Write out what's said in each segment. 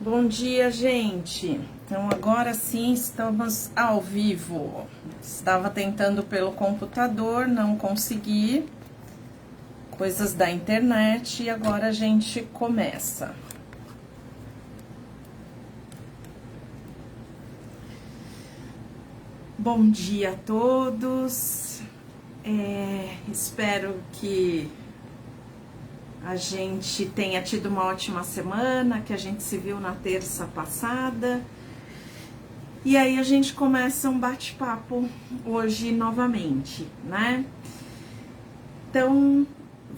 Bom dia, gente. Então agora sim estamos ao vivo. Estava tentando pelo computador, não consegui. Coisas da internet e agora a gente começa. Bom dia a todos. Espero que a gente tenha tido uma ótima semana, que a gente se viu na terça passada. E aí a gente começa um bate-papo hoje novamente, né? Então,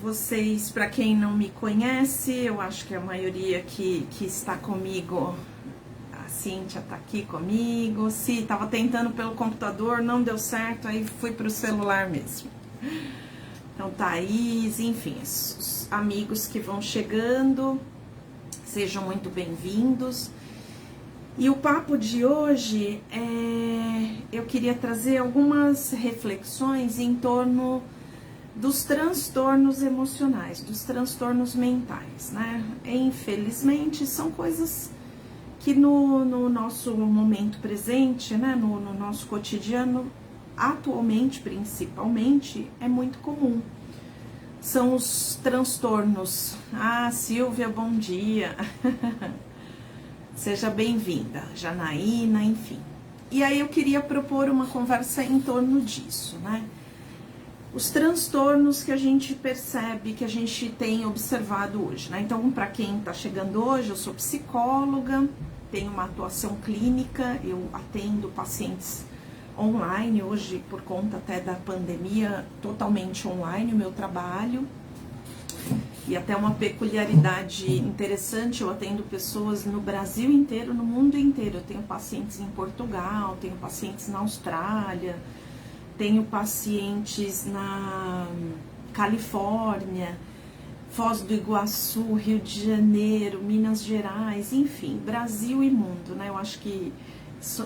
vocês, para quem não me conhece, eu acho que a maioria que está comigo, a Cíntia tá aqui comigo. Se tava tentando pelo computador, não deu certo, aí fui pro celular mesmo. Então, Thaís, enfim, os amigos que vão chegando, sejam muito bem-vindos. E o papo de hoje, eu queria trazer algumas reflexões em torno dos transtornos emocionais, dos transtornos mentais, né? Infelizmente, são coisas que no nosso momento presente, né, no nosso cotidiano, atualmente, principalmente, é muito comum. São os transtornos. Ah, Silvia, bom dia. Seja bem-vinda, Janaína, enfim. E aí eu queria propor uma conversa em torno disso, né? Os transtornos que a gente percebe, que a gente tem observado hoje, né? Então, para quem está chegando hoje, eu sou psicóloga, tenho uma atuação clínica, eu atendo pacientes online, hoje por conta até da pandemia, totalmente online o meu trabalho. E até uma peculiaridade interessante, eu atendo pessoas no Brasil inteiro, no mundo inteiro. Eu tenho pacientes em Portugal, tenho pacientes na Austrália, tenho pacientes na Califórnia, Foz do Iguaçu, Rio de Janeiro, Minas Gerais, enfim, Brasil e mundo, né? Eu acho que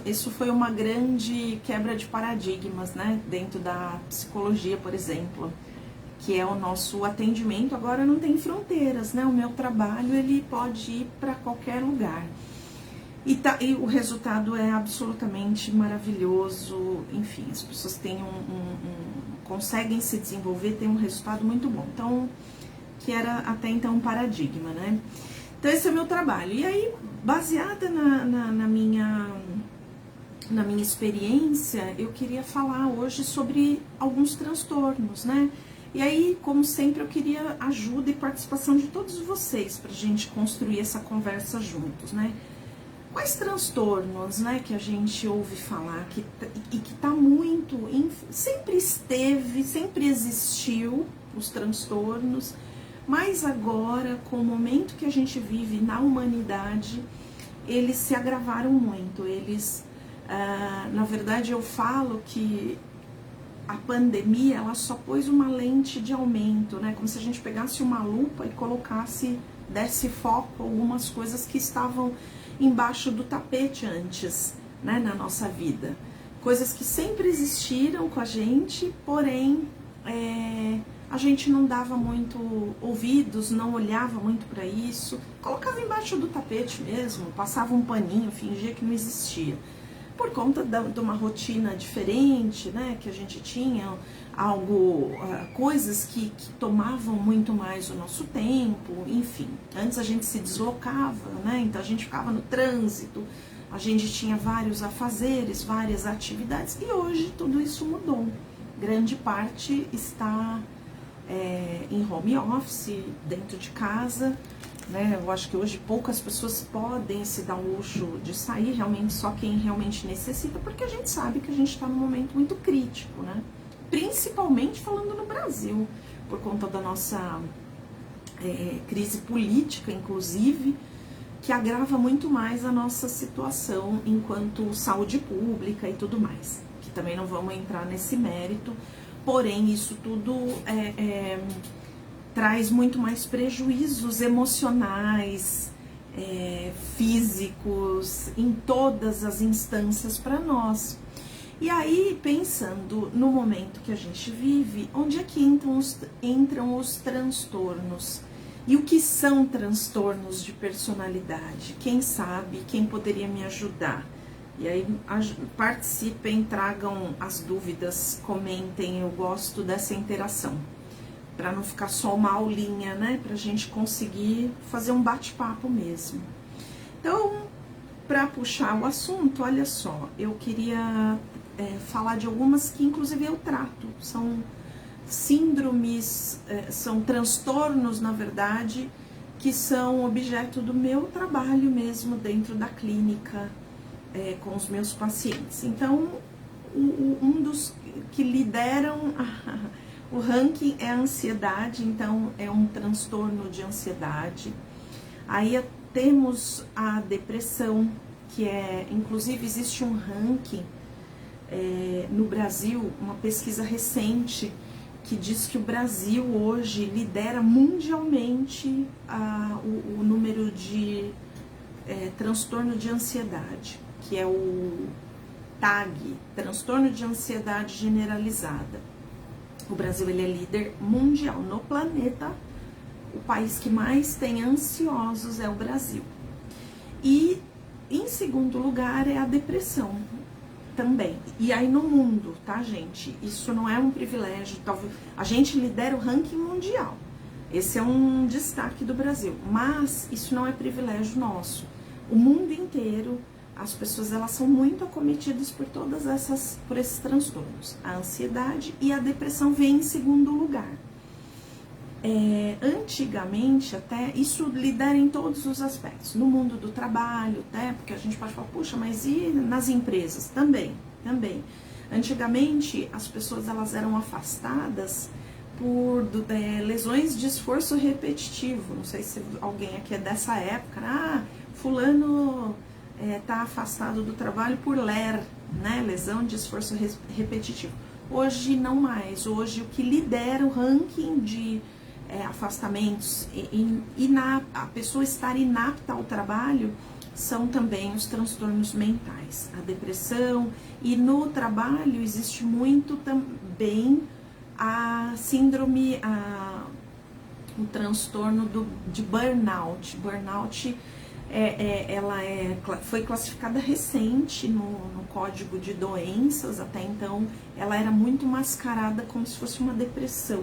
isso foi uma grande quebra de paradigmas, né? Dentro da psicologia, por exemplo, que é o nosso atendimento, agora não tem fronteiras, né? O meu trabalho, ele pode ir para qualquer lugar. E o resultado é absolutamente maravilhoso, enfim, as pessoas têm conseguem se desenvolver, tem um resultado muito bom. Então, que era até então um paradigma, né? Então, esse é o meu trabalho. E aí, baseada na minha experiência, eu queria falar hoje sobre alguns transtornos, né? E aí, como sempre, eu queria ajuda e participação de todos vocês pra gente construir essa conversa juntos, né? Quais transtornos, né, que a gente ouve falar e que tá muito, sempre esteve, sempre existiu os transtornos, mas agora, com o momento que a gente vive na humanidade, eles se agravaram muito. Eles, na verdade, eu falo que a pandemia, ela só pôs uma lente de aumento, né? Como se a gente pegasse uma lupa e desse foco a algumas coisas que estavam embaixo do tapete antes, né? Na nossa vida. Coisas que sempre existiram com a gente, porém, a gente não dava muito ouvidos, não olhava muito para isso, colocava embaixo do tapete mesmo, passava um paninho, fingia que não existia. Por conta de uma rotina diferente, né, que a gente tinha, coisas que tomavam muito mais o nosso tempo, enfim. Antes a gente se deslocava, né, então a gente ficava no trânsito, a gente tinha vários afazeres, várias atividades, e hoje tudo isso mudou. Grande parte está em home office, dentro de casa, né? Eu acho que hoje poucas pessoas podem se dar o luxo de sair, realmente só quem realmente necessita, porque a gente sabe que a gente está num momento muito crítico, né? Principalmente falando no Brasil, por conta da nossa crise política, inclusive, que agrava muito mais a nossa situação enquanto saúde pública e tudo mais, que também não vamos entrar nesse mérito, porém isso tudo traz muito mais prejuízos emocionais, físicos, em todas as instâncias para nós. E aí, pensando no momento que a gente vive, onde é que entram os transtornos? E o que são transtornos de personalidade? Quem sabe, quem poderia me ajudar? E aí participem, tragam as dúvidas, comentem, eu gosto dessa interação. Para não ficar só uma aulinha, né? Pra gente conseguir fazer um bate-papo mesmo. Então, para puxar o assunto, olha só, eu queria falar de algumas que inclusive eu trato. São síndromes, são transtornos, na verdade, que são objeto do meu trabalho mesmo dentro da clínica, com os meus pacientes. Então, um dos que lideram o ranking é a ansiedade, então é um transtorno de ansiedade. Aí temos a depressão, que inclusive existe um ranking no Brasil, uma pesquisa recente, que diz que o Brasil hoje lidera mundialmente o número de transtorno de ansiedade, que é o TAG, transtorno de ansiedade generalizada. O Brasil ele é líder mundial no planeta. O país que mais tem ansiosos é o Brasil. E em segundo lugar é a depressão também. E aí no mundo, tá, gente? Isso não é um privilégio. Talvez a gente lidera o ranking mundial. Esse é um destaque do Brasil. Mas isso não é privilégio nosso. O mundo inteiro, as pessoas elas são muito acometidas por por esses transtornos. A ansiedade e a depressão vêm em segundo lugar. Antigamente até, isso lidera em todos os aspectos, no mundo do trabalho, né? Porque a gente pode falar, puxa, mas e nas empresas? Também. Antigamente as pessoas elas eram afastadas por lesões de esforço repetitivo. Não sei se alguém aqui é dessa época. Fulano tá afastado do trabalho por LER, né? Lesão de esforço repetitivo. Hoje não mais. Hoje o que lidera o ranking de afastamentos e a pessoa estar inapta ao trabalho são também os transtornos mentais, a depressão. E no trabalho existe muito também a síndrome, o transtorno de burnout. Burnout foi classificada recente no Código de Doenças. Até então ela era muito mascarada como se fosse uma depressão.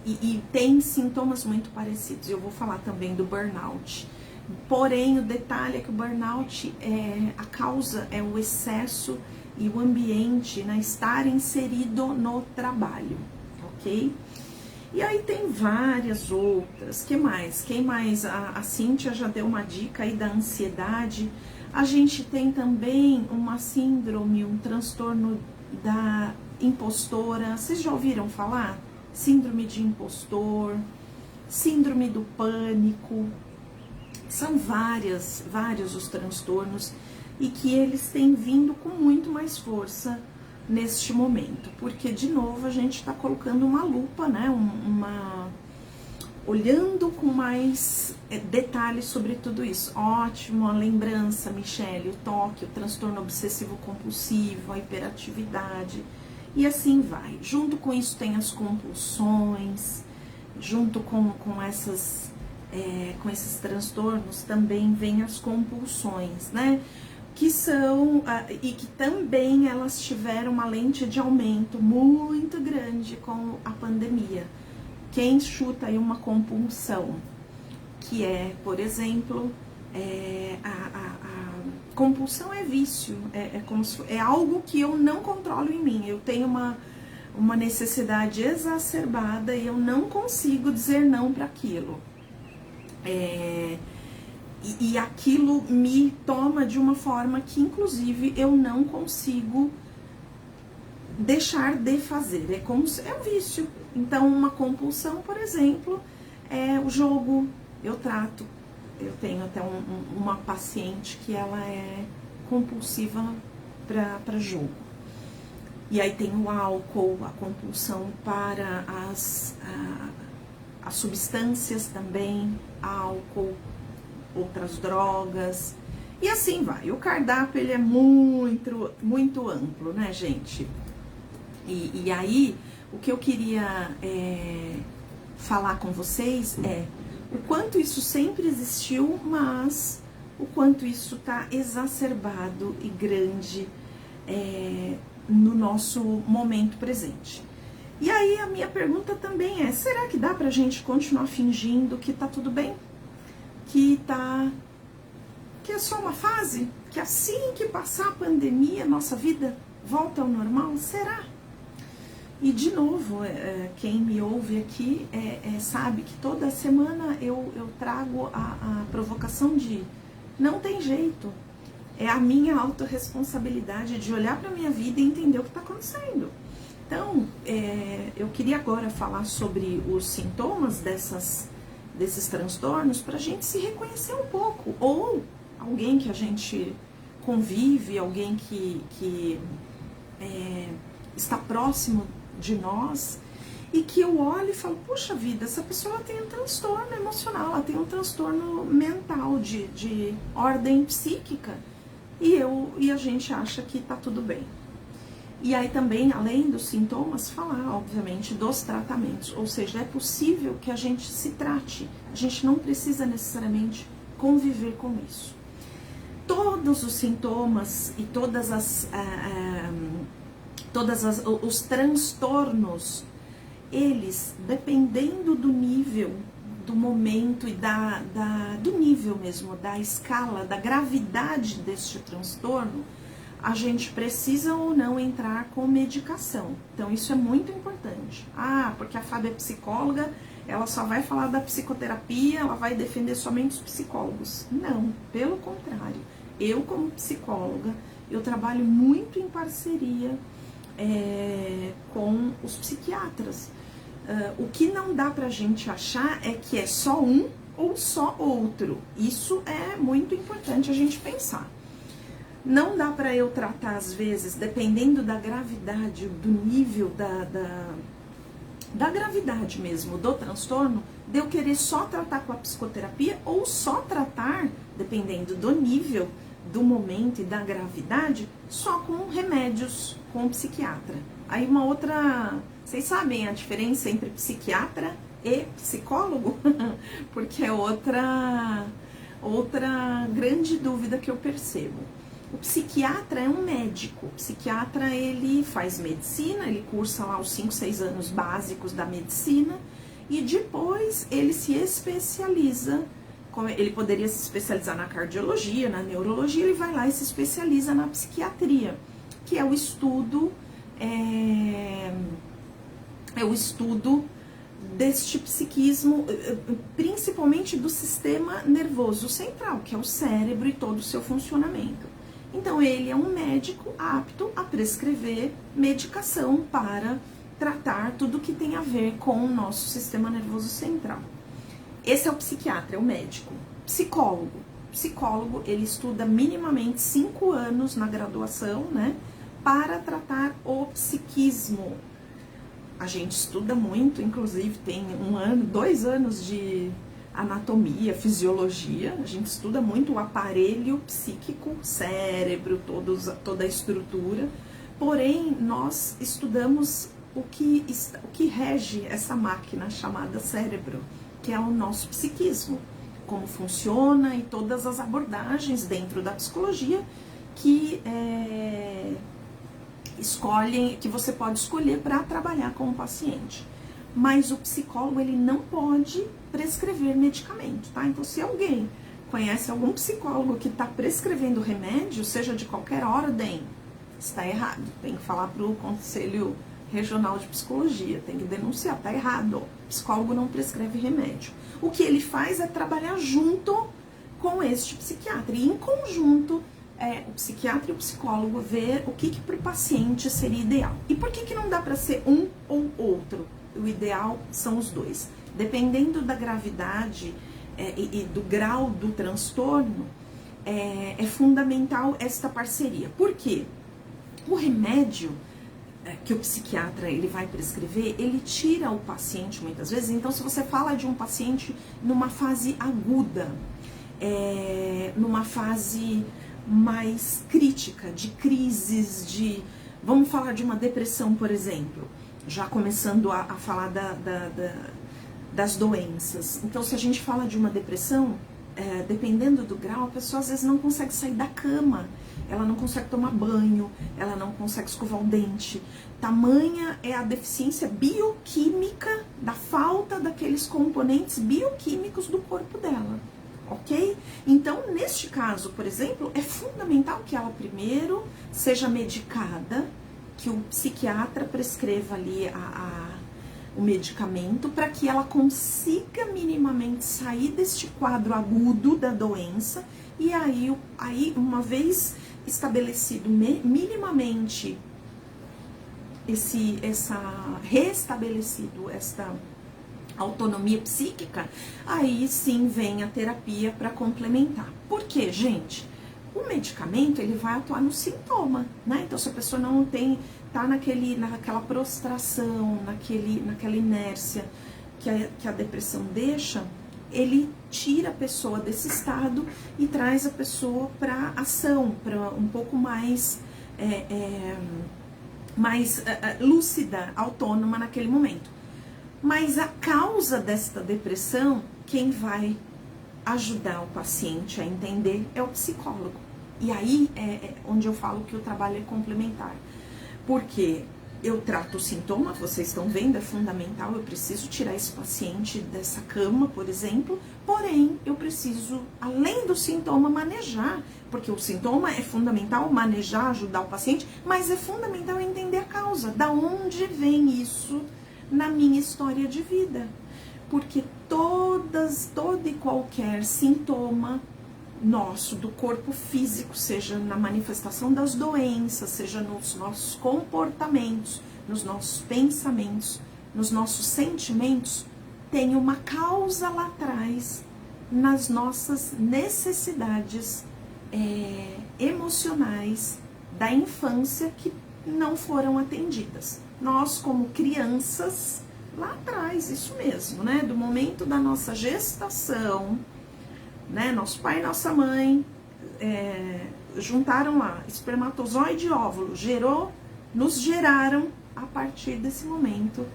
E tem sintomas muito parecidos. Eu vou falar também do burnout. Porém, o detalhe é que o burnout, a causa é o excesso e o ambiente, né, estar inserido no trabalho, ok? E aí tem várias outras. Quem mais? A Cíntia já deu uma dica aí da ansiedade. A gente tem também uma síndrome, um transtorno da impostora. Vocês já ouviram falar? Síndrome de impostor, síndrome do pânico. São vários os transtornos e que eles têm vindo com muito mais força neste momento, porque de novo a gente está colocando uma lupa, né, olhando com mais detalhes sobre tudo isso. Ótimo, a lembrança, Michele, o toque, o transtorno obsessivo compulsivo, a hiperatividade e assim vai. Junto com isso tem as compulsões, junto com esses transtornos também vem as compulsões, né? Que são, e que também elas tiveram uma lente de aumento muito grande com a pandemia. Quem chuta aí uma compulsão, que por exemplo, compulsão é vício, é algo que eu não controlo em mim. Eu tenho uma necessidade exacerbada e eu não consigo dizer não para aquilo. E aquilo me toma de uma forma que, inclusive, eu não consigo deixar de fazer. É um vício. Então, uma compulsão, por exemplo, é o jogo. Eu tenho até uma paciente que ela é compulsiva para jogo. E aí tem o álcool, a compulsão para as substâncias também, álcool, outras drogas, e assim vai. O cardápio ele é muito, muito amplo, né, gente? E aí, o que eu queria falar com vocês o quanto isso sempre existiu, mas o quanto isso está exacerbado e grande no nosso momento presente. E aí a minha pergunta também é, será que dá pra gente continuar fingindo que tá tudo bem? Que é só uma fase? Que assim que passar a pandemia, nossa vida volta ao normal? Será? E de novo, quem me ouve aqui sabe que toda semana eu trago a provocação de não tem jeito. É a minha autorresponsabilidade de olhar para a minha vida e entender o que está acontecendo. Então, eu queria agora falar sobre os sintomas desses transtornos para a gente se reconhecer um pouco. Ou alguém que a gente convive, alguém que está próximo de nós e que eu olho e falo, puxa vida, essa pessoa tem um transtorno emocional, ela tem um transtorno mental de ordem psíquica e a gente acha que tá tudo bem. E aí também, além dos sintomas, falar, obviamente, dos tratamentos, ou seja, é possível que a gente se trate, a gente não precisa necessariamente conviver com isso. Todos os sintomas e os transtornos, eles, dependendo do nível, do momento e do nível mesmo, da escala, da gravidade deste transtorno, a gente precisa ou não entrar com medicação. Então isso é muito importante. Ah, porque a Fábia é psicóloga, ela só vai falar da psicoterapia, ela vai defender somente os psicólogos. Não, pelo contrário. Eu, como psicóloga, eu trabalho muito em parceria com os psiquiatras. O que não dá pra gente achar é que é só um ou só outro. Isso é muito importante a gente pensar. Não dá pra eu tratar, às vezes, dependendo da gravidade, do nível da gravidade mesmo, do transtorno, de eu querer só tratar com a psicoterapia ou só tratar, dependendo do nível, do momento e da gravidade, só com remédios, com o psiquiatra. Aí uma outra... Vocês sabem a diferença entre psiquiatra e psicólogo? Porque é outra grande dúvida que eu percebo. O psiquiatra é um médico. O psiquiatra, ele faz medicina, ele cursa lá os 5, 6 anos básicos da medicina e depois ele se especializa. Ele poderia se especializar na cardiologia, na neurologia, ele vai lá e se especializa na psiquiatria, que é o estudo deste psiquismo, principalmente do sistema nervoso central, que é o cérebro e todo o seu funcionamento. Então ele é um médico apto a prescrever medicação para tratar tudo que tem a ver com o nosso sistema nervoso central. Esse é o psiquiatra, é o médico. Psicólogo, ele estuda minimamente 5 anos na graduação, né, para tratar o psiquismo. A gente estuda muito, inclusive tem 1 ano, 2 anos de anatomia, fisiologia, a gente estuda muito o aparelho psíquico, cérebro, toda a estrutura, porém nós estudamos o que rege essa máquina chamada cérebro, que é o nosso psiquismo, como funciona e todas as abordagens dentro da psicologia que você pode escolher para trabalhar com o paciente. Mas o psicólogo, ele não pode prescrever medicamento, tá? Então, se alguém conhece algum psicólogo que está prescrevendo remédio, seja de qualquer ordem, está errado. Tem que falar para o Conselho Regional de Psicologia, tem que denunciar, está errado. O psicólogo não prescreve remédio. O que ele faz é trabalhar junto com este psiquiatra. E em conjunto, o psiquiatra e o psicólogo ver o que para o paciente seria ideal. E por que não dá para ser um ou outro? O ideal são os dois. Dependendo da gravidade e do grau do transtorno, é fundamental esta parceria. Por quê? O remédio que o psiquiatra ele vai prescrever, ele tira o paciente muitas vezes. Então, se você fala de um paciente numa fase aguda, numa fase mais crítica, de crises, vamos falar de uma depressão, por exemplo, já começando a falar da das doenças. Então, se a gente fala de uma depressão, dependendo do grau, a pessoa às vezes não consegue sair da cama, ela não consegue tomar banho, ela não consegue escovar o dente. Tamanha é a deficiência bioquímica da falta daqueles componentes bioquímicos do corpo dela, ok? Então, neste caso, por exemplo, é fundamental que ela primeiro seja medicada, que o psiquiatra prescreva ali o medicamento para que ela consiga minimamente sair deste quadro agudo da doença, e aí uma vez estabelecido minimamente restabelecido esta autonomia psíquica, aí sim vem a terapia para complementar. Por quê, gente? O medicamento, ele vai atuar no sintoma, né? Então, se a pessoa não tá naquela prostração, naquela inércia que a depressão deixa, ele tira a pessoa desse estado e traz a pessoa para ação, para um pouco mais lúcida, autônoma naquele momento. Mas a causa desta depressão, quem vai ajudar o paciente a entender é o psicólogo. E aí é onde eu falo que o trabalho é complementar. Porque eu trato o sintoma, vocês estão vendo, é fundamental, eu preciso tirar esse paciente dessa cama, por exemplo, porém, eu preciso, além do sintoma, manejar, porque o sintoma é fundamental, manejar, ajudar o paciente, mas é fundamental entender a causa, da onde vem isso na minha história de vida. Porque todo e qualquer sintoma nosso, do corpo físico, seja na manifestação das doenças, seja nos nossos comportamentos, nos nossos pensamentos, nos nossos sentimentos, tem uma causa lá atrás nas nossas necessidades emocionais da infância que não foram atendidas. Nós, como crianças, lá atrás, isso mesmo, né? Do momento da nossa gestação, né? Nosso pai e nossa mãe juntaram lá espermatozoide e óvulo, nos geraram a partir desse momento.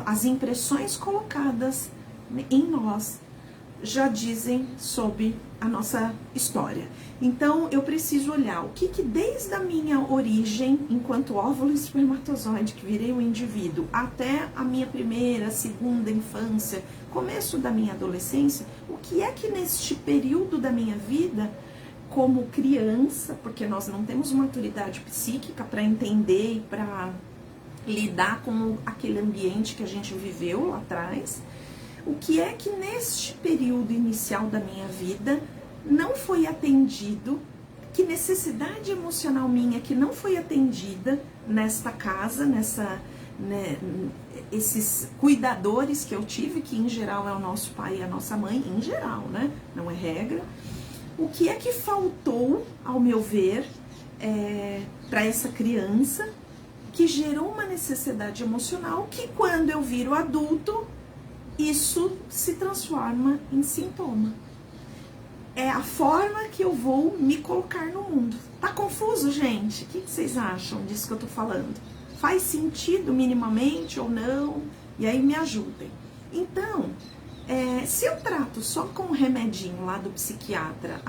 As impressões colocadas em nós já dizem sobre a nossa história. Então, eu preciso olhar o que desde a minha origem, enquanto óvulo e espermatozoide, que virei um indivíduo, até a minha primeira, segunda infância, começo da minha adolescência, o que é que neste período da minha vida, como criança, porque nós não temos maturidade psíquica para entender e para lidar com aquele ambiente que a gente viveu lá atrás, o que é que neste período inicial da minha vida não foi atendido, que necessidade emocional minha que não foi atendida nesta casa, esses cuidadores que eu tive, que em geral é o nosso pai e a nossa mãe, em geral, né? Não é regra. O que é que faltou, ao meu ver, para essa criança, que gerou uma necessidade emocional que quando eu viro adulto, isso se transforma em sintoma. É a forma que eu vou me colocar no mundo. Tá confuso, gente? O que vocês acham disso que eu tô falando? Faz sentido minimamente ou não? E aí me ajudem. Então, se eu trato só com o remedinho lá do psiquiatra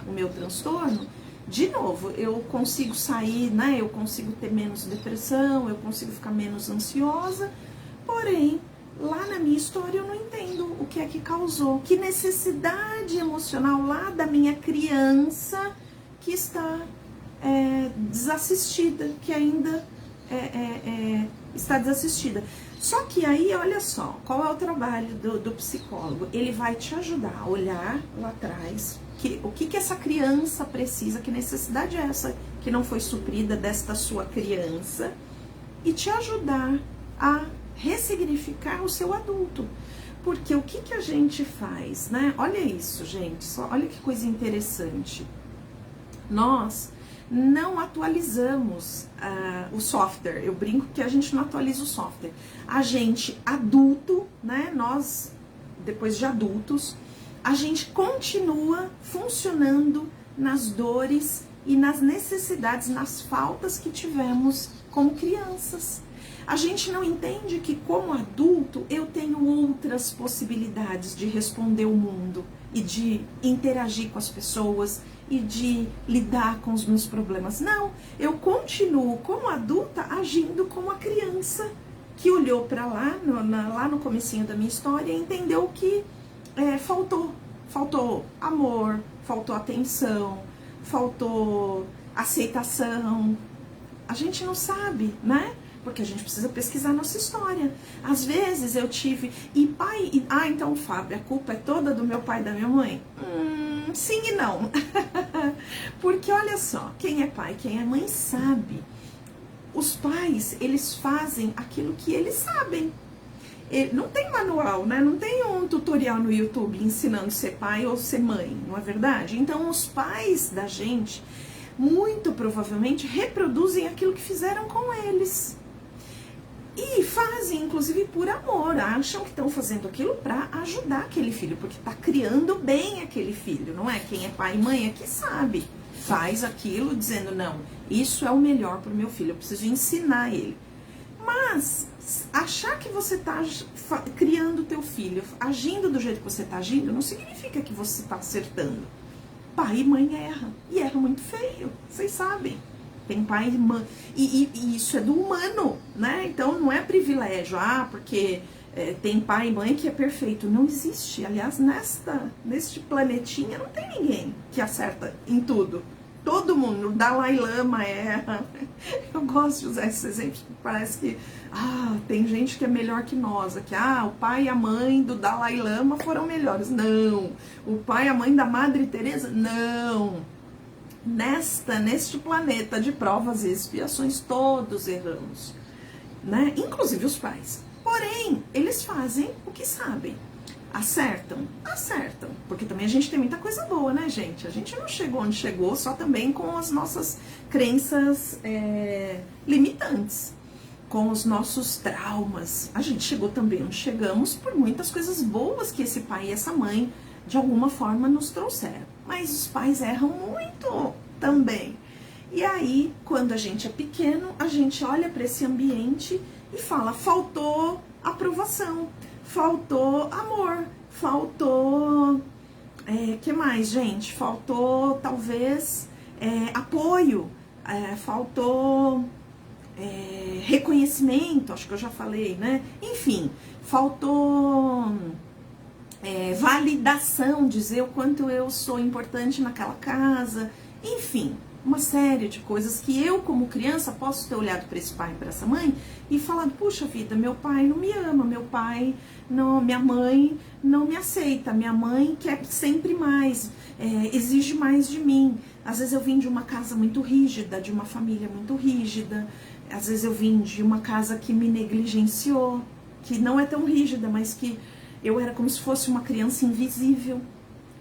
o meu transtorno, de novo, eu consigo sair, né? Eu consigo ter menos depressão, eu consigo ficar menos ansiosa, porém, lá na minha história eu não entendo o que é que causou, que necessidade emocional lá da minha criança que está desassistida, que ainda está desassistida. Só que aí, olha só, qual é o trabalho do psicólogo? Ele vai te ajudar a olhar lá atrás, o que essa criança precisa, que necessidade é essa que não foi suprida desta sua criança, e te ajudar a ressignificar o seu adulto. Porque o que a gente faz, né? Olha isso, gente, olha que coisa interessante. Nós não atualizamos o software. Eu brinco que a gente não atualiza o software. A gente, adulto, né? Nós, depois de adultos, a gente continua funcionando nas dores e nas necessidades, nas faltas que tivemos como crianças. A gente não entende que, como adulto, eu tenho outras possibilidades de responder o mundo e de interagir com as pessoas e de lidar com os meus problemas. Não, eu continuo como adulta agindo como a criança que olhou para lá, lá no comecinho da minha história, e entendeu que faltou amor, faltou atenção, faltou aceitação. A gente não sabe, né? Porque a gente precisa pesquisar nossa história. Às vezes eu tive... então, Fábio, a culpa é toda do meu pai e da minha mãe? Sim e não. Porque olha só, quem é pai, quem é mãe sabe. Os pais, eles fazem aquilo que eles sabem. Não tem manual, né? Não tem um tutorial no YouTube ensinando a ser pai ou ser mãe, não é verdade? Então, os pais da gente, muito provavelmente, reproduzem aquilo que fizeram com eles. E fazem, inclusive, por amor. Acham que estão fazendo aquilo para ajudar aquele filho, porque está criando bem aquele filho, não é? Quem é pai e mãe é que sabe. Faz aquilo dizendo, não, isso é o melhor para o meu filho, eu preciso ensinar ele. Mas achar que você está criando o teu filho, agindo do jeito que você está agindo, não significa que você está acertando. Pai e mãe erram, e erram muito feio, vocês sabem. Tem pai e mãe, e isso é do humano, né? Então não é privilégio, porque tem pai e mãe que é perfeito. Não existe. Aliás, neste planetinha não tem ninguém que acerta em tudo. Todo mundo, o Dalai Lama erra. Eu gosto de usar esses exemplos, porque parece que tem gente que é melhor que nós. Que o pai e a mãe do Dalai Lama foram melhores. Não. O pai e a mãe da Madre Teresa, não. Neste planeta de provas e expiações, todos erramos, né? Inclusive os pais. Porém, eles fazem o que sabem. Acertam? Acertam. Porque também a gente tem muita coisa boa, né, gente? A gente não chegou onde chegou só também com as nossas crenças limitantes, com os nossos traumas. A gente chegou também onde chegamos por muitas coisas boas que esse pai e essa mãe de alguma forma nos trouxeram. Mas os pais erram muito também. E aí, quando a gente é pequeno, a gente olha para esse ambiente e fala, faltou aprovação, faltou amor, faltou... que mais, gente? Faltou, talvez, apoio, faltou reconhecimento, acho que eu já falei, né? Enfim, faltou... validação, dizer o quanto eu sou importante naquela casa, enfim, uma série de coisas que eu, como criança, posso ter olhado para esse pai e para essa mãe e falado, puxa vida, meu pai não me ama, meu pai não, minha mãe não me aceita, minha mãe quer sempre mais, exige mais de mim. Às vezes eu vim de uma casa muito rígida, de uma família muito rígida, às vezes eu vim de uma casa que me negligenciou, que não é tão rígida, mas que eu era como se fosse uma criança invisível.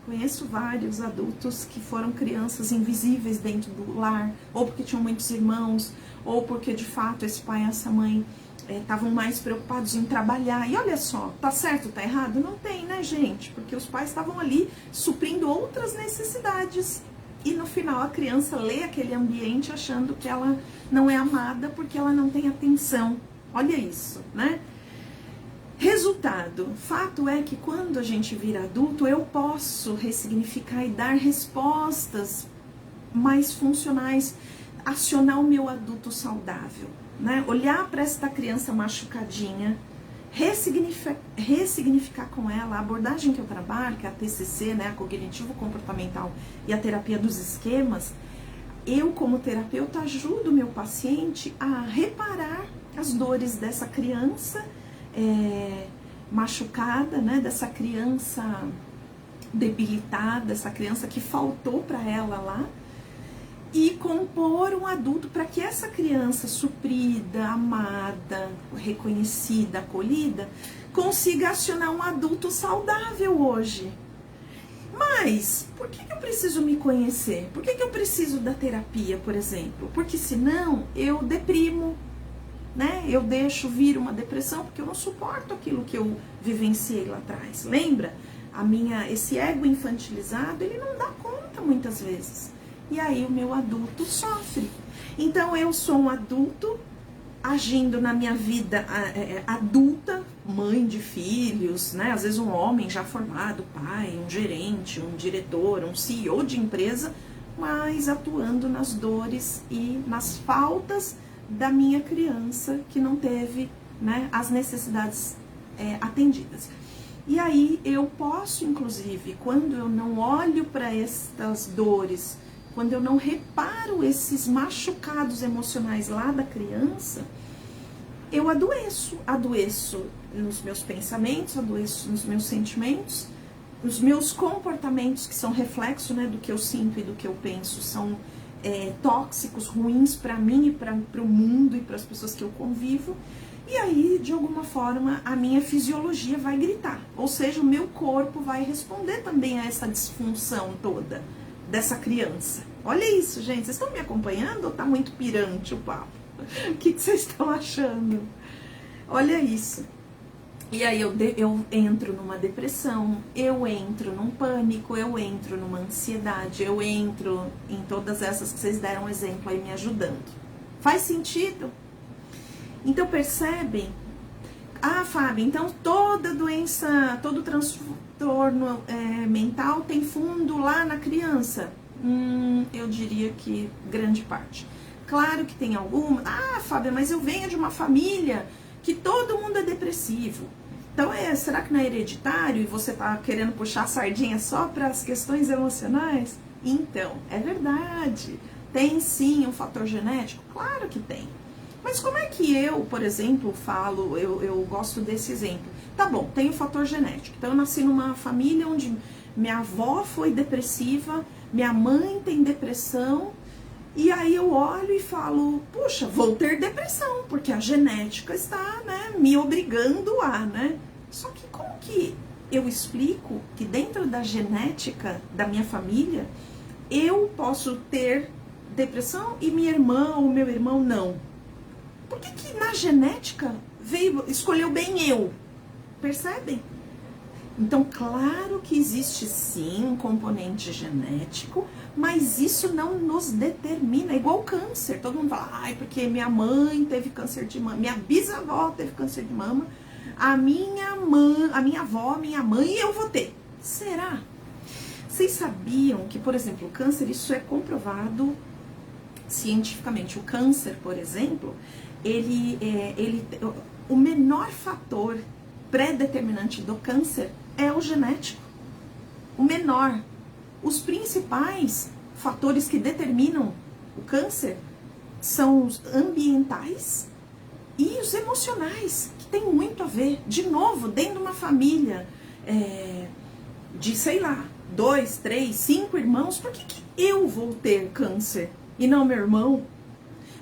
Conheço vários adultos que foram crianças invisíveis dentro do lar, ou porque tinham muitos irmãos, ou porque de fato esse pai e essa mãe estavam mais preocupados em trabalhar. E olha só, tá certo, tá errado? Não tem, né, gente? Porque os pais estavam ali suprindo outras necessidades. E no final a criança lê aquele ambiente achando que ela não é amada porque ela não tem atenção. Olha isso, né? Resultado, fato é que quando a gente vira adulto, eu posso ressignificar e dar respostas mais funcionais, acionar o meu adulto saudável, né? Olhar para esta criança machucadinha, ressignificar com ela a abordagem que eu trabalho, que é a TCC, né, a cognitivo-comportamental e a terapia dos esquemas. Eu, como terapeuta, ajudo o meu paciente a reparar as dores dessa criança machucada, né, dessa criança debilitada, essa criança que faltou para ela lá, e compor um adulto para que essa criança suprida, amada, reconhecida, acolhida, consiga acionar um adulto saudável hoje. Mas, por que eu preciso me conhecer? Por que eu preciso da terapia, por exemplo? Porque senão eu deprimo, né? Eu deixo vir uma depressão porque eu não suporto aquilo que eu vivenciei lá atrás. Lembra? Esse ego infantilizado, ele não dá conta muitas vezes. E aí o meu adulto sofre. Então eu sou um adulto agindo na minha vida adulta, mãe de filhos, né? Às vezes um homem já formado, pai, um gerente, um diretor, um CEO de empresa, mas atuando nas dores e nas faltas da minha criança que não teve, né, as necessidades atendidas. E aí eu posso, inclusive, quando eu não olho para estas dores, quando eu não reparo esses machucados emocionais lá da criança, eu adoeço nos meus pensamentos, adoeço nos meus sentimentos, os meus comportamentos, que são reflexo, né, do que eu sinto e do que eu penso, são tóxicos, ruins para mim e para o mundo e para as pessoas que eu convivo. E aí, de alguma forma, a minha fisiologia vai gritar. Ou seja, o meu corpo vai responder também a essa disfunção toda dessa criança. Olha isso, gente. Vocês estão me acompanhando ou tá muito pirante o papo? O que vocês estão achando? Olha isso. E aí eu entro numa depressão, eu entro num pânico, eu entro numa ansiedade, eu entro em todas essas que vocês deram exemplo aí me ajudando. Faz sentido? Então percebem? Ah, Fábio, então toda doença, todo transtorno mental tem fundo lá na criança? Eu diria que grande parte. Claro que tem alguma. Ah, Fábio, mas eu venho de uma família que todo mundo é depressivo. Então, será que não é hereditário e você tá querendo puxar a sardinha só para as questões emocionais? Então, é verdade. Tem sim um fator genético? Claro que tem. Mas como é que eu, por exemplo, falo, eu gosto desse exemplo. Tá bom, tem o fator genético. Então eu nasci numa família onde minha avó foi depressiva, minha mãe tem depressão, e aí eu olho e falo, puxa, vou ter depressão, porque a genética está, né, me obrigando a, né? Só que como que eu explico que dentro da genética da minha família, eu posso ter depressão e minha irmã ou meu irmão não? Por que na genética escolheu bem eu? Percebem? Então, claro que existe sim um componente genético, mas isso não nos determina. É igual câncer. Todo mundo fala, ai, porque minha mãe teve câncer de mama, minha bisavó teve câncer de mama, a minha avó, minha mãe, eu vou ter. Será? Vocês sabiam que, por exemplo, o câncer, isso é comprovado cientificamente. O câncer, por exemplo, o menor fator pré-determinante do câncer é o genético. O menor. Os principais fatores que determinam o câncer são os ambientais e os emocionais, que tem muito a ver. De novo, dentro de uma família de, sei lá, 2, 3, 5 irmãos, por que eu vou ter câncer e não meu irmão?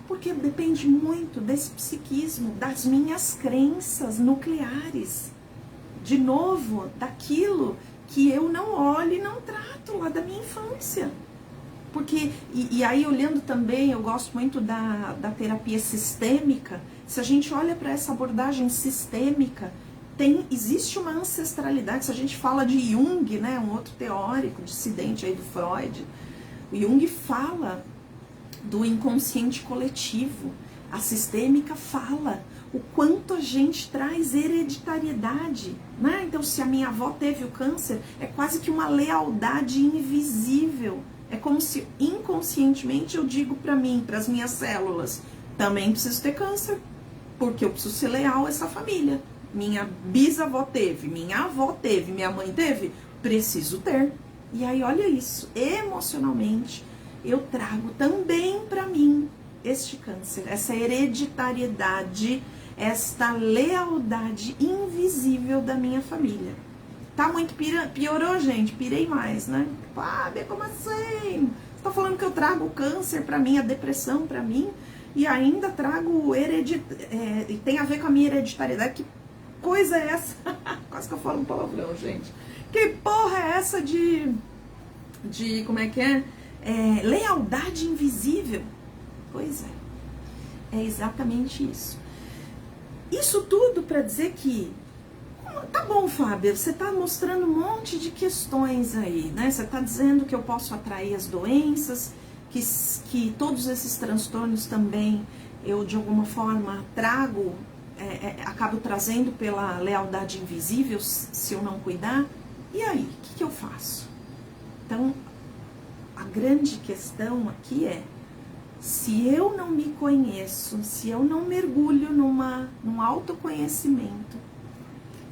Porque depende muito desse psiquismo, das minhas crenças nucleares. De novo, daquilo que eu não olho e não trato lá da minha infância. Porque, e aí olhando também, eu gosto muito da terapia sistêmica. Se a gente olha para essa abordagem sistêmica, existe uma ancestralidade. Se a gente fala de Jung, né, um outro teórico dissidente aí do Freud, o Jung fala do inconsciente coletivo. A sistêmica fala o quanto a gente traz hereditariedade, né? Então, se a minha avó teve o câncer, é quase que uma lealdade invisível. É como se inconscientemente eu digo para mim, para as minhas células, também preciso ter câncer, porque eu preciso ser leal a essa família. Minha bisavó teve, minha avó teve, minha mãe teve, preciso ter. E aí, olha isso, emocionalmente, eu trago também para mim este câncer, essa hereditariedade, esta lealdade invisível da minha família. Tá muito piorou, gente, pirei mais, né? Fábio, como assim? Você tá falando que eu trago câncer para mim, a depressão para mim, e ainda trago e tem a ver com a minha hereditariedade. Que coisa é essa? Quase que eu falo um palavrão, gente. Que porra é essa de como é que é? Lealdade invisível. Pois é exatamente isso. Isso tudo para dizer que, tá bom, Fábio, você tá mostrando um monte de questões aí, né? Você tá dizendo que eu posso atrair as doenças, que todos esses transtornos também eu de alguma forma trago, acabo trazendo pela lealdade invisível, se eu não cuidar, e aí, o que eu faço? Então, a grande questão aqui é, se eu não me conheço, se eu não mergulho num autoconhecimento,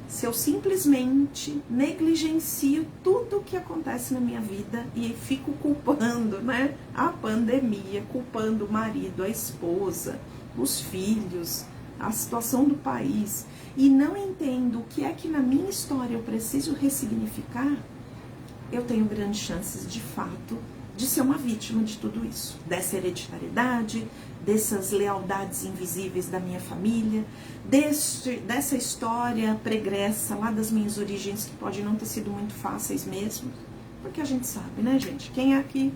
se eu simplesmente negligencio tudo o que acontece na minha vida e fico culpando, né, a pandemia, culpando o marido, a esposa, os filhos, a situação do país, e não entendo o que é que na minha história eu preciso ressignificar, eu tenho grandes chances, de fato, de ser uma vítima de tudo isso, dessa hereditariedade, dessas lealdades invisíveis da minha família, dessa história pregressa lá das minhas origens, que pode não ter sido muito fáceis mesmo, porque a gente sabe, né, gente? Quem é que,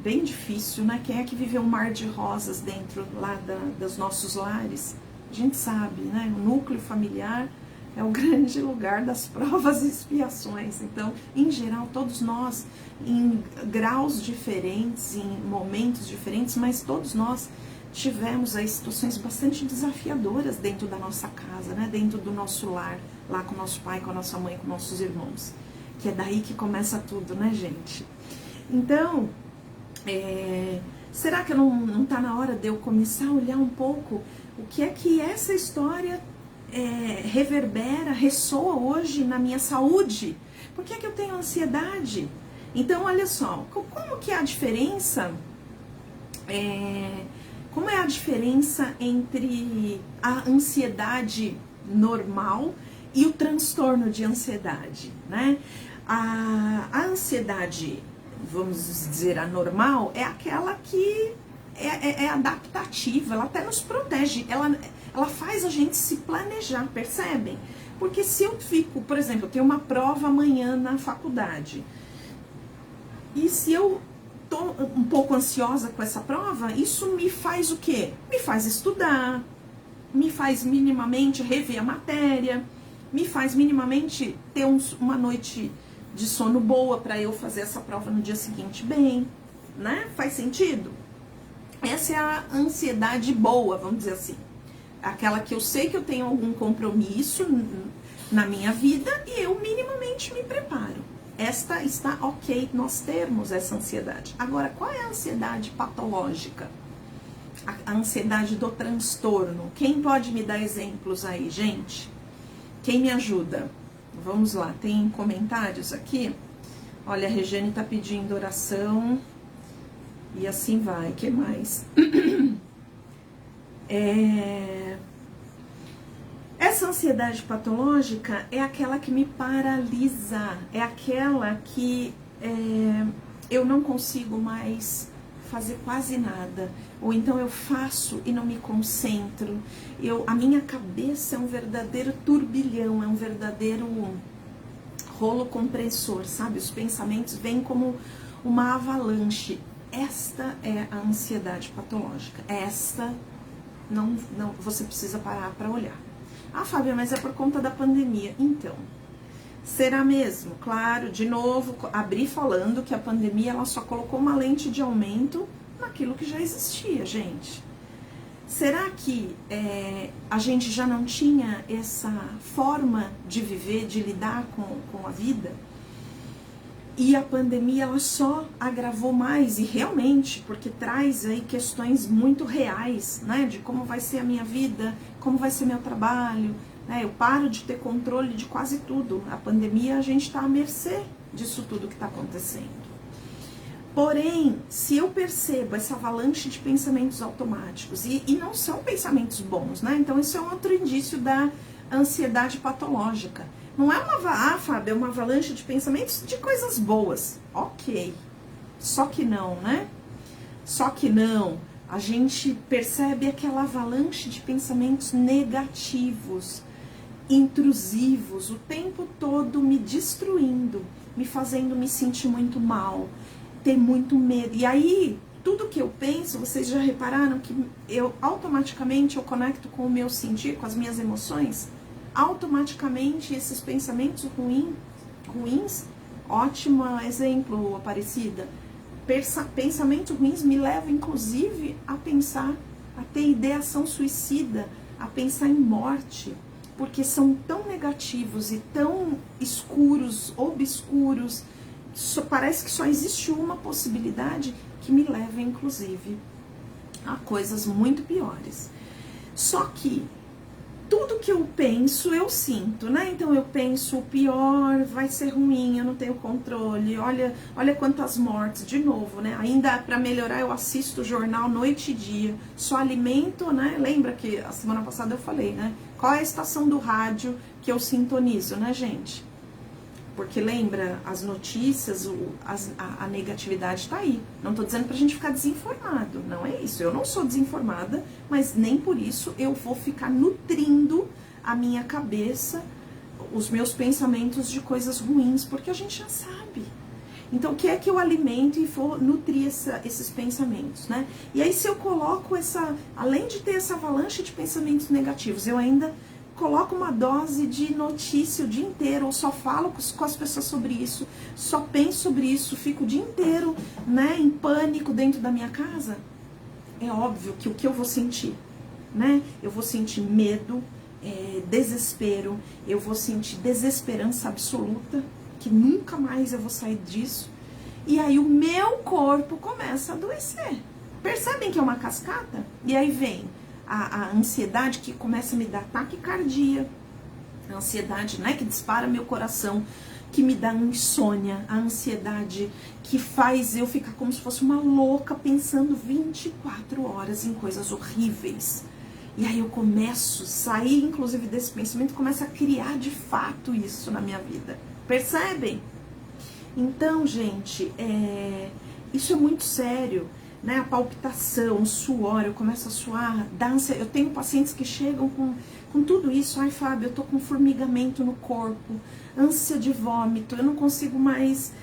bem difícil, né? Quem é que viveu um mar de rosas dentro lá dos nossos lares? A gente sabe, né? O núcleo familiar é o grande lugar das provas e expiações. Então, em geral, todos nós, em graus diferentes, em momentos diferentes, mas todos nós tivemos aí situações bastante desafiadoras dentro da nossa casa, né? Dentro do nosso lar, lá com o nosso pai, com a nossa mãe, com nossos irmãos. Que é daí que começa tudo, né, gente? Então, será que não tá na hora de eu começar a olhar um pouco o que é que essa história reverbera, ressoa hoje na minha saúde? Por que é que eu tenho ansiedade? Então, olha só, como que é a diferença, como é a diferença entre a ansiedade normal e o transtorno de ansiedade, né? A ansiedade, vamos dizer, a normal, é aquela que é adaptativa, ela até nos protege, ela faz a gente se planejar, percebem? Porque se eu fico, por exemplo, eu tenho uma prova amanhã na faculdade, e se eu tô um pouco ansiosa com essa prova, isso me faz o quê? Me faz estudar, me faz minimamente rever a matéria, me faz minimamente ter uma noite de sono boa para eu fazer essa prova no dia seguinte bem, né? Faz sentido? Essa é a ansiedade boa, vamos dizer assim. Aquela que eu sei que eu tenho algum compromisso na minha vida e eu minimamente me preparo. Esta está ok, nós termos essa ansiedade. Agora, qual é a ansiedade patológica? A ansiedade do transtorno. Quem pode me dar exemplos aí, gente? Quem me ajuda? Vamos lá, tem comentários aqui? Olha, a Regiane tá pedindo oração. E assim vai, que mais? Essa ansiedade patológica é aquela que me paralisa, é aquela que eu não consigo mais fazer quase nada, ou então eu faço e não me concentro, a minha cabeça é um verdadeiro turbilhão, é um verdadeiro rolo compressor, sabe? Os pensamentos vêm como uma avalanche. Esta é a ansiedade patológica. Esta não você precisa parar para olhar. Ah, Fábia, mas é por conta da pandemia. Então, será mesmo? Claro, de novo, abri falando que a pandemia ela só colocou uma lente de aumento naquilo que já existia, gente. Será que a gente já não tinha essa forma de viver, de lidar com a vida? E a pandemia ela só agravou mais, e realmente, porque traz aí questões muito reais, né? De como vai ser a minha vida, como vai ser meu trabalho, né? Eu paro de ter controle de quase tudo. A pandemia, a gente está à mercê disso tudo que está acontecendo. Porém, se eu percebo essa avalanche de pensamentos automáticos, e não são pensamentos bons, né? Então, isso é um outro indício da ansiedade patológica. Não é Fábio, é uma avalanche de pensamentos de coisas boas. Ok. Só que não, né? Só que não. A gente percebe aquela avalanche de pensamentos negativos, intrusivos, o tempo todo me destruindo, me fazendo me sentir muito mal, ter muito medo. E aí, tudo que eu penso, vocês já repararam que eu automaticamente eu conecto com o meu sentir, com as minhas emoções? Automaticamente esses pensamentos ruins, ótimo exemplo, Aparecida, pensamentos ruins me levam inclusive a pensar a ter ideação suicida, a pensar em morte, porque são tão negativos e tão escuros, obscuros, parece que só existe uma possibilidade que me leva, inclusive, a coisas muito piores. Só que tudo que eu penso, eu sinto, né? Então eu penso o pior, vai ser ruim, eu não tenho controle, olha quantas mortes, de novo, né? Ainda para melhorar eu assisto o jornal noite e dia, só alimento, né? Lembra que a semana passada eu falei, né? Qual é a estação do rádio que eu sintonizo, né, gente? Porque lembra, as notícias, a negatividade tá aí. Não tô dizendo pra gente ficar desinformado, não é isso. Eu não sou desinformada, mas nem por isso eu vou ficar nutrindo a minha cabeça, os meus pensamentos de coisas ruins, porque a gente já sabe. Então, o que é que eu alimento e vou nutrir esses pensamentos, né? E aí, se eu coloco além de ter essa avalanche de pensamentos negativos, eu ainda coloco uma dose de notícia o dia inteiro, ou só falo com as pessoas sobre isso, só penso sobre isso, fico o dia inteiro, né, em pânico dentro da minha casa, é óbvio que o que eu vou sentir, né? Eu vou sentir medo, desespero, eu vou sentir desesperança absoluta, que nunca mais eu vou sair disso, e aí o meu corpo começa a adoecer. Percebem que é uma cascata? E aí vem a ansiedade que começa a me dar taquicardia, a ansiedade, né, que dispara meu coração, que me dá insônia, a ansiedade que faz eu ficar como se fosse uma louca pensando 24 horas em coisas horríveis. E aí eu começo a sair, inclusive, desse pensamento, começo a criar de fato isso na minha vida. Percebem? Então, gente, isso é muito sério. Né, a palpitação, o suor, eu começo a suar, dá ânsia. Eu tenho pacientes que chegam com tudo isso. Ai, Fábio, eu tô com formigamento no corpo, ânsia de vômito, eu não consigo mais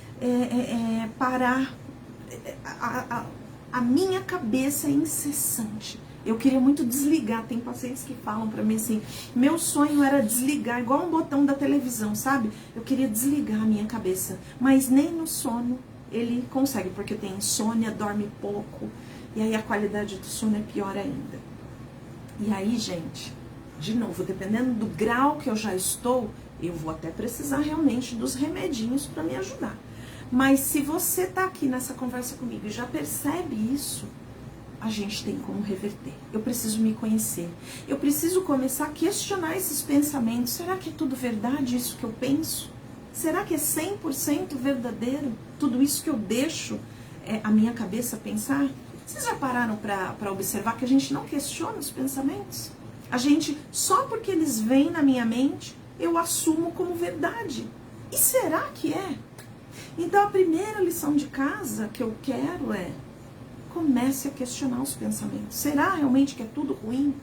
parar. A minha cabeça é incessante. Eu queria muito desligar. Tem pacientes que falam pra mim assim, meu sonho era desligar, igual um botão da televisão, sabe? Eu queria desligar a minha cabeça, mas nem no sono ele consegue, porque tem insônia, dorme pouco, e aí a qualidade do sono é pior ainda. E aí, gente, de novo, dependendo do grau que eu já estou, eu vou até precisar realmente dos remedinhos para me ajudar. Mas se você tá aqui nessa conversa comigo e já percebe isso, a gente tem como reverter. Eu preciso me conhecer. Eu preciso começar a questionar esses pensamentos. Será que é tudo verdade isso que eu penso? Será que é 100% verdadeiro tudo isso que eu deixo a minha cabeça pensar? Vocês já pararam para observar que a gente não questiona os pensamentos? A gente, só porque eles vêm na minha mente, eu assumo como verdade. E será que é? Então a primeira lição de casa que eu quero comece a questionar os pensamentos. Será realmente que é tudo ruim?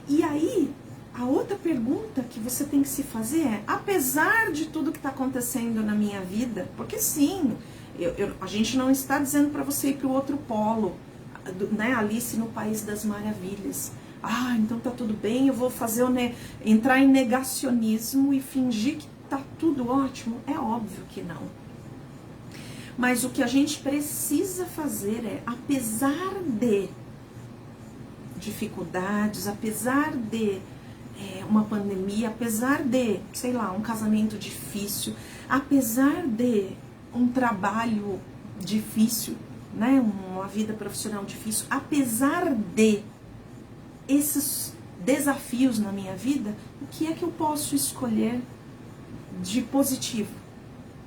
E aí, a outra pergunta que você tem que se fazer apesar de tudo que está acontecendo na minha vida, porque sim, a gente não está dizendo para você ir para o outro polo, né, Alice no País das Maravilhas. Ah, então tá tudo bem, eu vou entrar em negacionismo e fingir que tá tudo ótimo. É óbvio que não. Mas o que a gente precisa fazer apesar de dificuldades, apesar de uma pandemia, apesar de, sei lá, um casamento difícil, apesar de um trabalho difícil, né, uma vida profissional difícil, apesar de esses desafios na minha vida, o que é que eu posso escolher de positivo?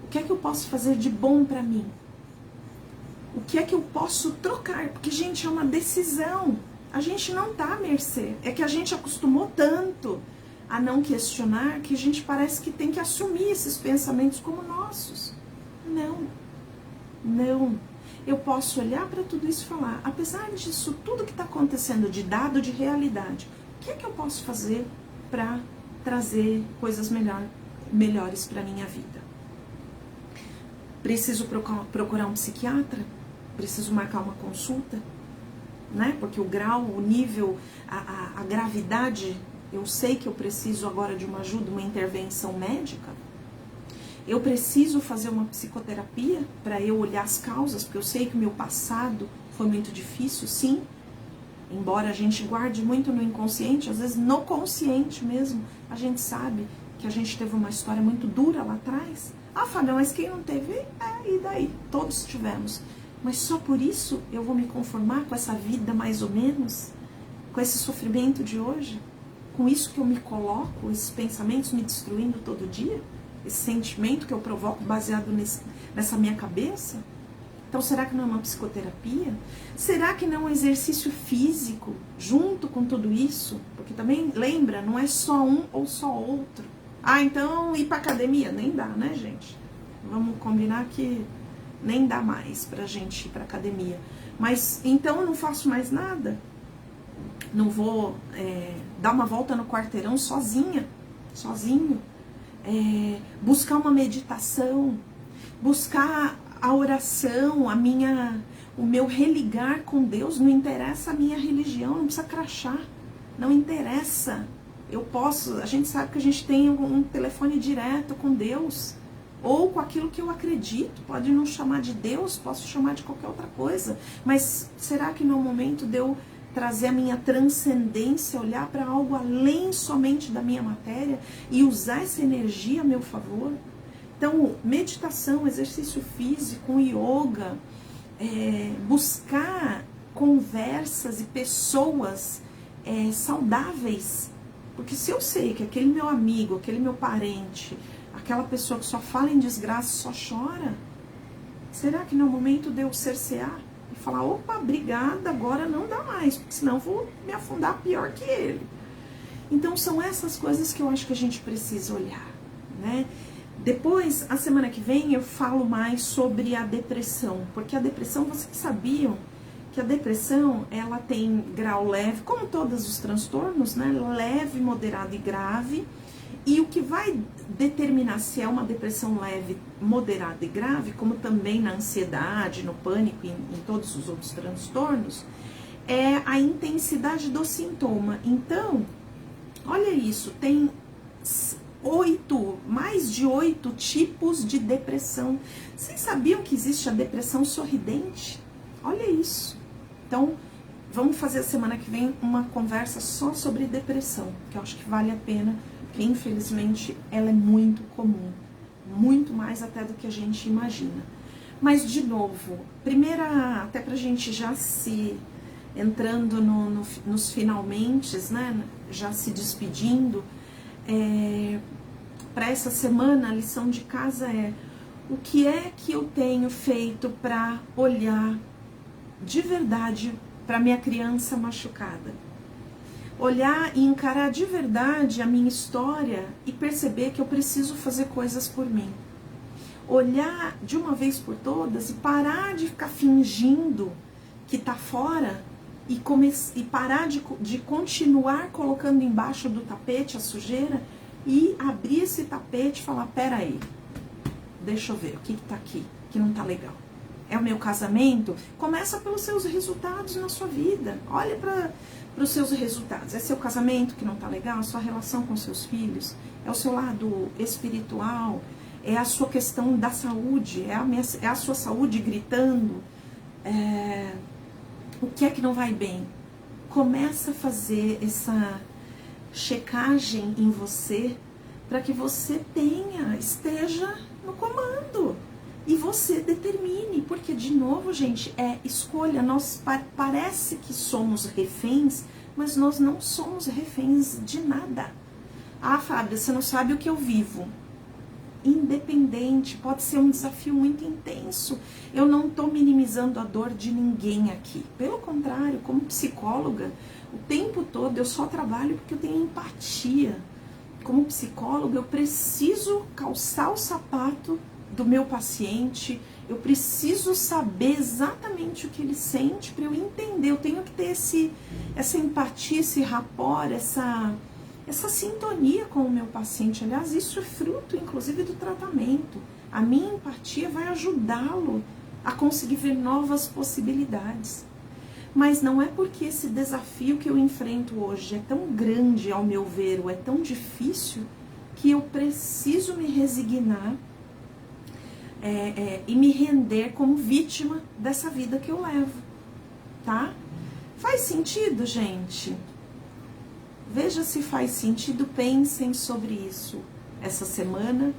O que é que eu posso fazer de bom pra mim? O que é que eu posso trocar? Porque, gente, é uma decisão. A gente não tá à mercê. É que a gente acostumou tanto a não questionar que a gente parece que tem que assumir esses pensamentos como nossos. Não. Não. Eu posso olhar para tudo isso e falar, apesar disso tudo que está acontecendo de dado de realidade, o que é que eu posso fazer para trazer coisas melhores para minha vida? Preciso procurar um psiquiatra? Preciso marcar uma consulta? Né? Porque o grau, o nível, a gravidade, eu sei que eu preciso agora de uma ajuda, uma intervenção médica. Eu preciso fazer uma psicoterapia para eu olhar as causas, porque eu sei que o meu passado foi muito difícil, sim. Embora a gente guarde muito no inconsciente, às vezes no consciente mesmo, a gente sabe que a gente teve uma história muito dura lá atrás. Ah, Fábio, mas quem não teve? E daí? Todos tivemos. Mas só por isso eu vou me conformar com essa vida mais ou menos? Com esse sofrimento de hoje? Com isso que eu me coloco, esses pensamentos me destruindo todo dia? Esse sentimento que eu provoco baseado nessa minha cabeça? Então, será que não é uma psicoterapia? Será que não é um exercício físico junto com tudo isso? Porque também, lembra, não é só um ou só outro. Ah, então ir pra academia? Nem dá, né, gente? Vamos combinar que nem dá mais pra gente ir pra academia. Mas, então eu não faço mais nada? Não vou dar uma volta no quarteirão sozinho? Buscar uma meditação, buscar a oração, o meu religar com Deus, não interessa a minha religião, não precisa crachar, não interessa. A gente sabe que a gente tem um telefone direto com Deus, ou com aquilo que eu acredito, pode não chamar de Deus, posso chamar de qualquer outra coisa, mas será que no momento de eu trazer a minha transcendência, olhar para algo além somente da minha matéria e usar essa energia a meu favor? Então, meditação, exercício físico, yoga, buscar conversas e pessoas saudáveis. Porque se eu sei que aquele meu amigo, aquele meu parente, aquela pessoa que só fala em desgraça, só chora, será que no momento de eu cercear e falar, opa, obrigada, agora não dá mais, porque senão eu vou me afundar pior que ele. Então, são essas coisas que eu acho que a gente precisa olhar, né? Depois, a semana que vem, eu falo mais sobre a depressão, porque a depressão, vocês sabiam que a depressão, ela tem grau leve, como todos os transtornos, né? Leve, moderado e grave, e o que vai determinar se é uma depressão leve, moderada e grave, como também na ansiedade, no pânico e em todos os outros transtornos, é a intensidade do sintoma. Então, olha isso, tem mais de 8 tipos de depressão. Vocês sabiam que existe a depressão sorridente? Olha isso. Então, vamos fazer a semana que vem uma conversa só sobre depressão, que eu acho que vale a pena, porque infelizmente ela é muito comum, muito mais até do que a gente imagina. Mas, de novo, primeira, até pra gente já se entrando nos finalmente, né, já se despedindo, para essa semana, a lição de casa é: o que é que eu tenho feito para olhar de verdade para minha criança machucada? Olhar e encarar de verdade a minha história e perceber que eu preciso fazer coisas por mim. Olhar de uma vez por todas e parar de ficar fingindo que tá fora e parar de continuar colocando embaixo do tapete a sujeira e abrir esse tapete e falar, peraí, deixa eu ver o que tá aqui, que não tá legal. É o meu casamento? Começa pelos seus resultados na sua vida. Olha para os seus resultados. É seu casamento que não tá legal? A sua relação com seus filhos? É o seu lado espiritual? É a sua questão da saúde? É a sua saúde gritando? O que é que não vai bem? Começa a fazer essa checagem em você para que você esteja no comando. E você determine, porque de novo, gente, é escolha. Nós parece que somos reféns, mas nós não somos reféns de nada. Ah, Fábio, você não sabe o que eu vivo. Independente, pode ser um desafio muito intenso. Eu não estou minimizando a dor de ninguém aqui. Pelo contrário, como psicóloga, o tempo todo eu só trabalho porque eu tenho empatia. Como psicóloga, eu preciso calçar o sapato do meu paciente, eu preciso saber exatamente o que ele sente para eu entender. Eu tenho que ter essa empatia, esse rapport, essa sintonia com o meu paciente. Aliás, isso é fruto, inclusive, do tratamento. A minha empatia vai ajudá-lo a conseguir ver novas possibilidades. Mas não é porque esse desafio que eu enfrento hoje é tão grande, ao meu ver, ou é tão difícil, que eu preciso me resignar e me render como vítima dessa vida que eu levo, tá? Faz sentido, gente? Veja se faz sentido, pensem sobre isso essa semana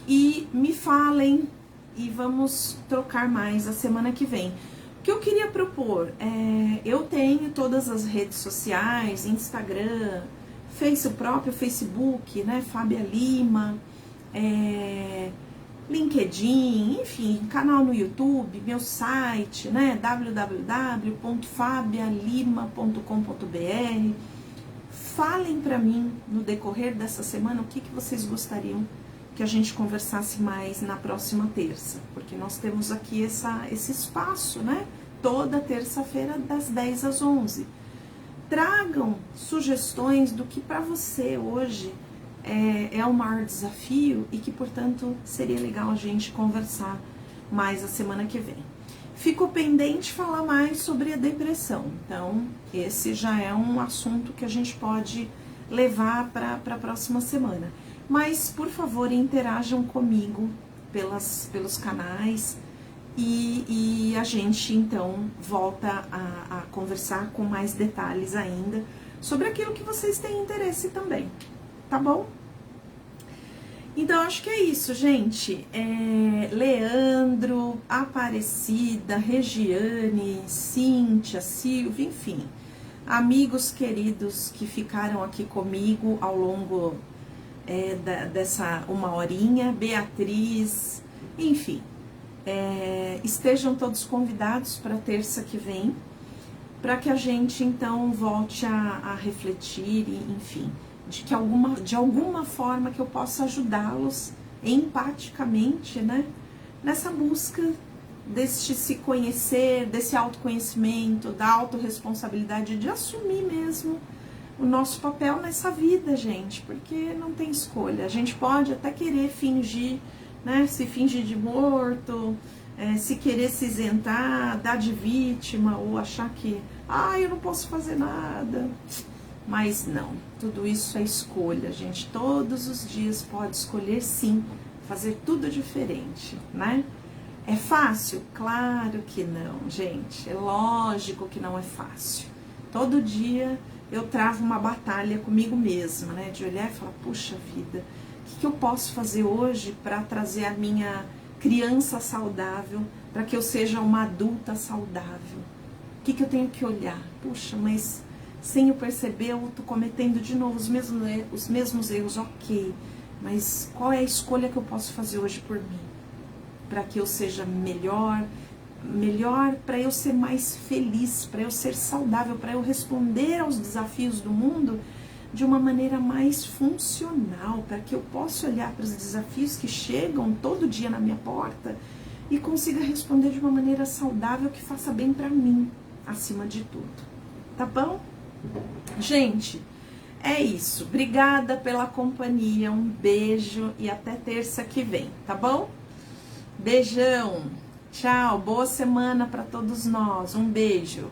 e me falem e vamos trocar mais a semana que vem. O que eu queria propor eu tenho todas as redes sociais, Instagram, o próprio Facebook, né, Fábia Lima, LinkedIn, enfim, canal no YouTube, meu site, né, www.fabialima.com.br. Falem para mim no decorrer dessa semana o que vocês gostariam que a gente conversasse mais na próxima terça, porque nós temos aqui esse espaço, né? Toda terça-feira das 10 às 11. Tragam sugestões do que para você hoje é o maior desafio e que, portanto, seria legal a gente conversar mais a semana que vem. Ficou pendente falar mais sobre a depressão, então esse já é um assunto que a gente pode levar para a próxima semana. Mas, por favor, interajam comigo pelos canais e a gente, então, volta a conversar com mais detalhes ainda sobre aquilo que vocês têm interesse também, tá bom? Então, acho que é isso, gente. Leandro, Aparecida, Regiane, Cíntia, Silvia, enfim, amigos queridos que ficaram aqui comigo ao longo dessa uma horinha, Beatriz, enfim, estejam todos convidados para terça que vem, para que a gente então volte a refletir e, enfim, de alguma forma que eu possa ajudá-los empaticamente, né, nessa busca deste se conhecer, desse autoconhecimento, da autorresponsabilidade, de assumir mesmo o nosso papel nessa vida, gente, porque não tem escolha. A gente pode até querer fingir, né, se fingir de morto, se querer se isentar, dar de vítima, ou achar que, eu não posso fazer nada. Mas não, tudo isso é escolha, a gente todos os dias pode escolher sim, fazer tudo diferente, né? É fácil? Claro que não, gente, é lógico que não é fácil. Todo dia eu travo uma batalha comigo mesma, né? De olhar e falar, puxa vida, o que eu posso fazer hoje para trazer a minha criança saudável, para que eu seja uma adulta saudável? O que eu tenho que olhar? Puxa, mas sem eu perceber, eu tô cometendo de novo os mesmos erros, ok. Mas qual é a escolha que eu posso fazer hoje por mim? Para que eu seja melhor, para eu ser mais feliz, para eu ser saudável, para eu responder aos desafios do mundo de uma maneira mais funcional, para que eu possa olhar para os desafios que chegam todo dia na minha porta e consiga responder de uma maneira saudável que faça bem para mim, acima de tudo. Tá bom? Gente, é isso. Obrigada pela companhia, um beijo e até terça que vem, tá bom? Beijão, tchau, boa semana para todos nós, um beijo.